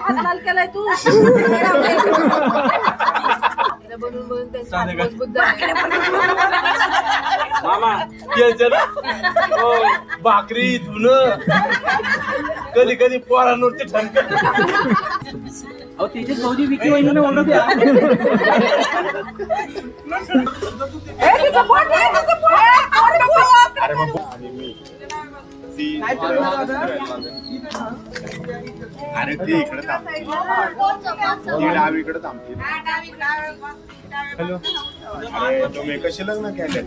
हात लाल केलाय तू बनून बनून त्यांची मजबूत झाले मामा यायचं ना हो भाकरी धुणं कधी कधी पोरांवरती ठणक अहो त्याची भाऊजी विकी वहिनी ओळख द्या अरे मग आणि मी अरे ती इकडे थांबते डावीकडे थांबते हॅलो अरे तुम्ही कशी लग्न केले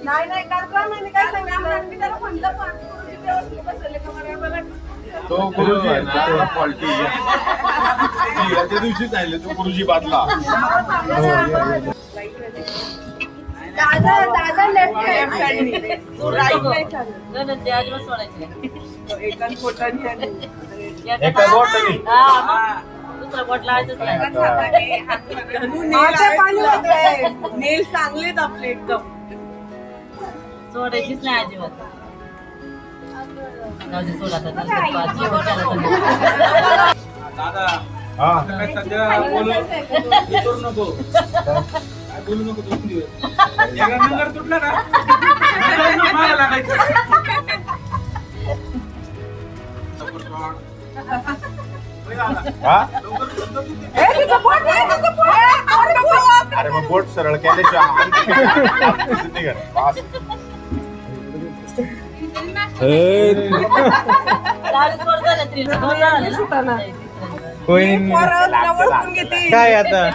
नाही काय सांगितलं तो गुरुजी आहे ना क्वालिटी त्या दिवशी जायले तो गुरुजी बादला दादा लेफ्ट एका बोटाने नेल चांगलेत आपले एकदम सोडायचीच नाही अजिबात दादा हा काय सध्या बोलू नको काय बोलू नको 2 दिवस एकदा नंबर तुटला ना मारा लागायचं हा अरे मग बोट सरळ केल्याशिवाय काय आता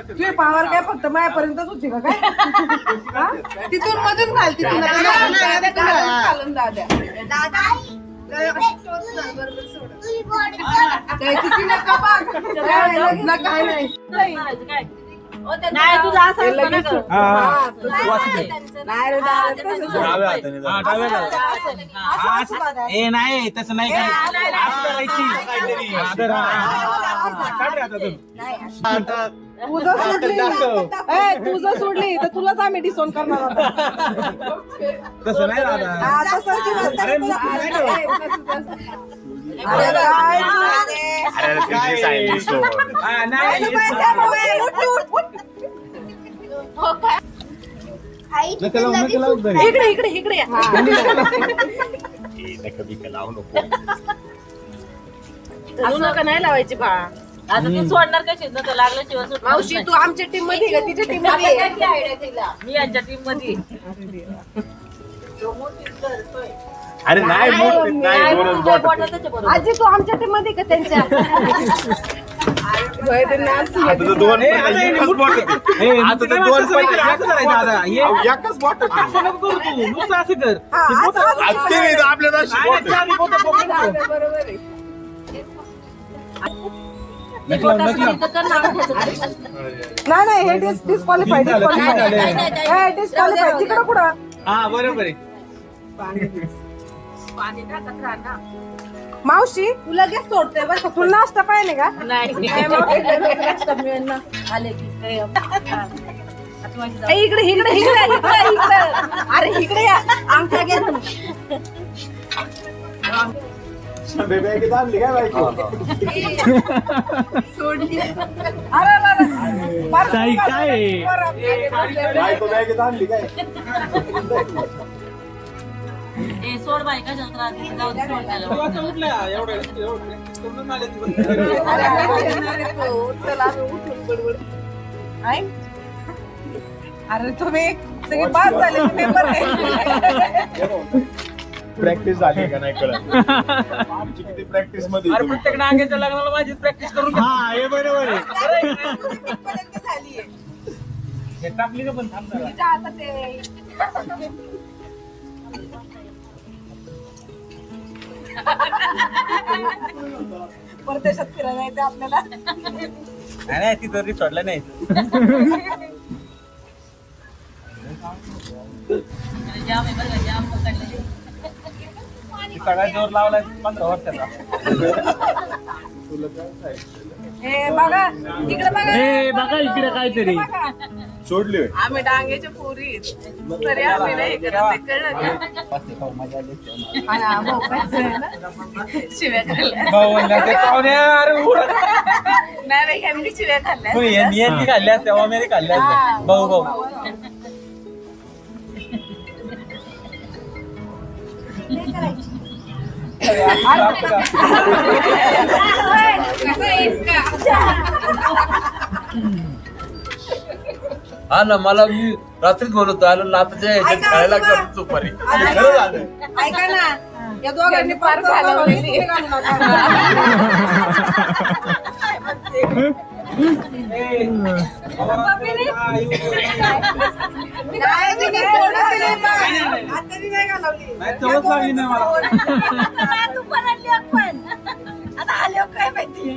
तुझी पावर काय फक्त माझ्यापर्यंतच होती का काय तिथून मधून घाल तिथून घालून दाद्या काय नाही नाही तुझा असं ए नाही तसं नाही तुझं सोडली तर तुलाच आम्ही डिसोन करणार होतो तसं नाही दादा इकडे इकडे इकडे लावू नको अजून नका नाही लावायची बा आता ती सोडणार कशी न लागल्याशिवाय मावशी तू आमच्या टीम मध्ये का तिच्या टीम मध्ये मी यांच्या टीम मध्ये अरे नाही दोनच बोट आजी तू आमच्या टीम मध्ये का त्यांच्या आता तर दोन एकच बोट आता तर दोन दादा एकच बोट असं नको करू तू नुसतं असं कर आपल्याला बरोबर आहे नाही हे डिस्क्वालिफाय डिस्क्वालिफाय तिकडं कुठं हा बरोबर आहे मावशी तू लगेच सोडते बरं का तुला नाश्ता पाहिजे का नाही आले की इकडे इकडे इकडे इकडे अरे इकडे या आमच्या घे आणली काय बायको सोडली बायको बॅगेत आणली काय सोड बाई का जाऊ दे सोड त्याला अरे तुम्ही सगळे पास झाले पेपर प्रॅक्टिस झाली का नाही कळत आमची किती प्रॅक्टिस मध्ये अरे प्रत्येक नांग्याच्या लग्नाला माझी प्रॅक्टिस करून घे. हा हे बरोबर आहे हे टाकली का पण थांब जरा. परदेशात फिरायला जायचं आपल्याला नाही तिथं रिसॉर्टला नाही जाम आहे बरं जाम पकडले सगळ्यात जोर लावलाय 15 वर्षाचा हे बघा इकडे बघा हे बघा इकडे काहीतरी सोडले आम्ही डांगेच्या पोरी तरी आम्ही नाही करत ते कळलं का? हा, भाऊ कसं आहे ना? शिव्या खाल्ल्या भाऊ म्हणला ते पाहुणे अरे उरा. नाही यांनी शिव्या खाल्ल्या होय, यांनी खाल्ल्या तेव्हा मी खाल्ल्या हा, भाऊ भाऊ हा ना मला मी रात्रीच बोलवतो आलो नाताच्या ह्याच्यात खेळायला गेलो दुपारी खरं झालं ऐका ना या दोघांनी पार घालवलेली नाही चवच लागली नाही मला तू पण आणली आपण आता आले काय माहिती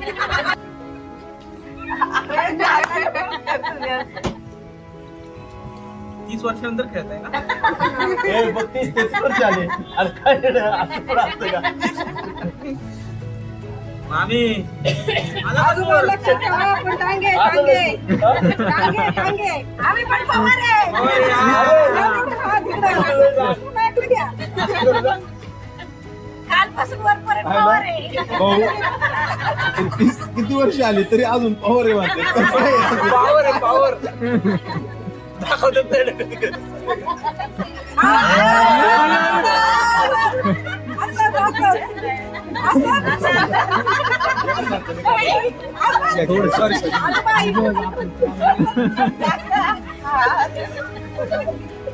30 वर्षानंतर खेळताय ना हे बघ 30 वर्ष आले आणि काय असं पण असतं का मामी आजोबा लक्षात ठेवा आपण टांगे टांगे टांगे टांगे आम्ही पण पवार आहे होय, यार. हा, तिकडं. पुन्हा इकडे घ्या. कालपासून वरपर्यंत पवार आहे किती वर्ष आली तरी अजून पॉवर आहे म्हणते कसं आहे? पावर आहे पावर दाखवतात नाही ना कधी.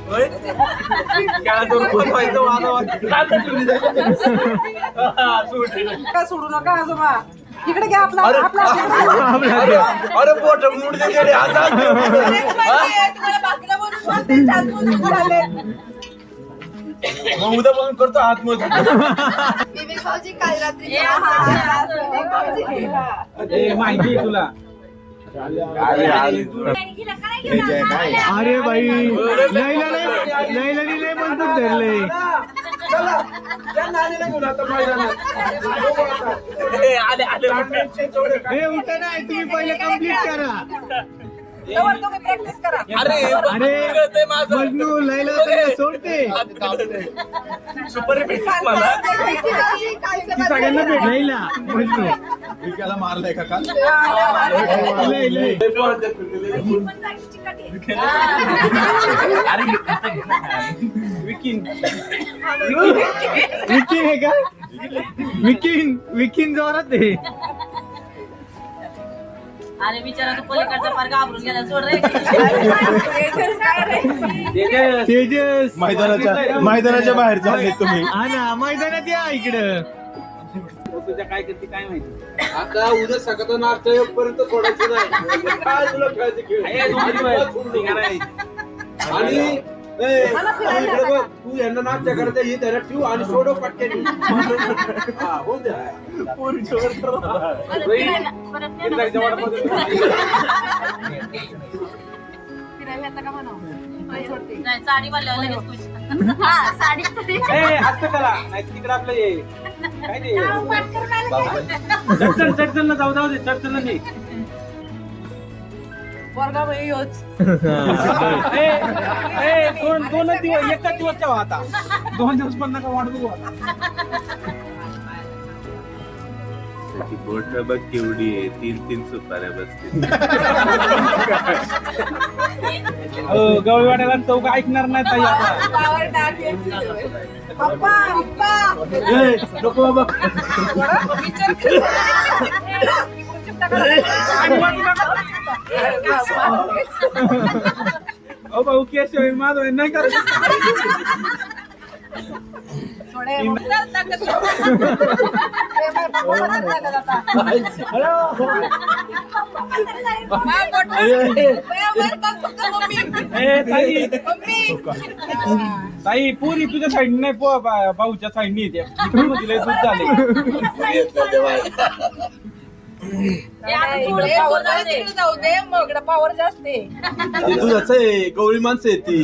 होय? खेळातून बनवायचं वागावं. का सोडू नका आजोबा इकडे घ्या आपला अरे आपला अरे अरे पोट मूड दे रे आता तुम्हाला बाकीला बोलून बोलते, चाल बोलून झाले. मग उद्या पण करतो आतमध्ये विवेक भाऊजी काल रात्री ए, माहिती आहे तुला अरे अरे बाई लैलाने लय मजबूत धरले हे उठा नाही तुम्ही पहिले कम्प्लीट करा तुम्ही प्रॅक्टिस करा अरे मजनू लैला त्यांना सोडते सुपर मला सगळ्यांना भेट लैला मजनू विकायला मारलाय का काल लय लय विकीन विकी आहे का विकीन जोरात आहे अरे बिचारा तू पलीकडचा पार घाबरून गेला सोड रे तेजस मैदानाच्या बाहेर चालले तुम्ही हा ना मैदानात या इकडं तुझ्या काय करते काय माहिती आता उद्या सकाळचा नाश्ता येईपर्यंत सोडायचं नाही काय तुला खेळायचं खेळ आहे, दोन दिवस. ठिकाण आहे. आणि ए, इकडे बघ, तू यांना नाश्ता करता ये त्याला ठेवू आणि सोडव पटकन हा, होऊन द्या. परत इथं जायचं वाटामध्ये. फिरायला येतं का म्हणावं? नाही साडी वाल्यावर लगेच खुश हा साडी ए, असं करा नाही तिकडे आपलं हे काय ते चढचण जाऊ दे चढचण नाही वर्गामध्ये योच दोनच दिवस एकच दिवस ठेवा आता 2 दिवस पण नका वाट बघू आता बोट बघ केवढी आहे 3 सुपाऱ्या बसतील गवळीवाड्याला चौक ऐकणार नाही ताई आता पावर टाक पप्पा पप्पा नको बाबा विचार कर. ओ भाऊ केश माधव नाही करत थोडे मुद्दाम टाकत जाऊ. ए, बाय, पप्पा बदल झाला जाता. हा, बोट. ए, वर टाक फक्त मम्मी. ए ताई मम्मी. ताई पुरी तुझ्या साईडने नाही भाऊच्या साईडने येते इकडून तिला दूध झाले ए, सोनाली तिकडे जाऊ दे मग पावर जास्त आहे. दुधाचं आहे गवळी माणसं आहे ती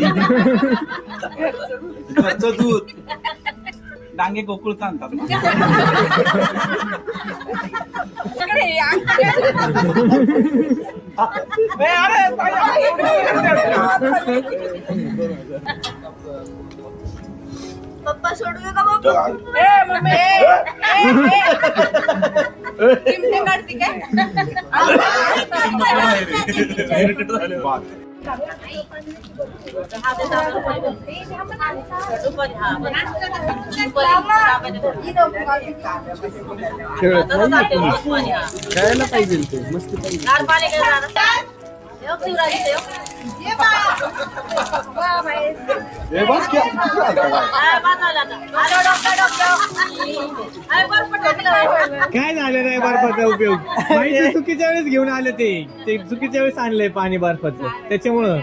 घरचं दूध डांगे गोकुळचा आणतात पप्पा सोडू नका बाबा. चिमटे काढते काय खेळायला पाहिजे ते मस्त पाहिजे. काय झालं नाही बर्फाचा उपयोग माहिती चुकीच्या वेळेस घेऊन आले ते चुकीच्या वेळेस आणलंय पाणी बर्फाचं त्याच्यामुळं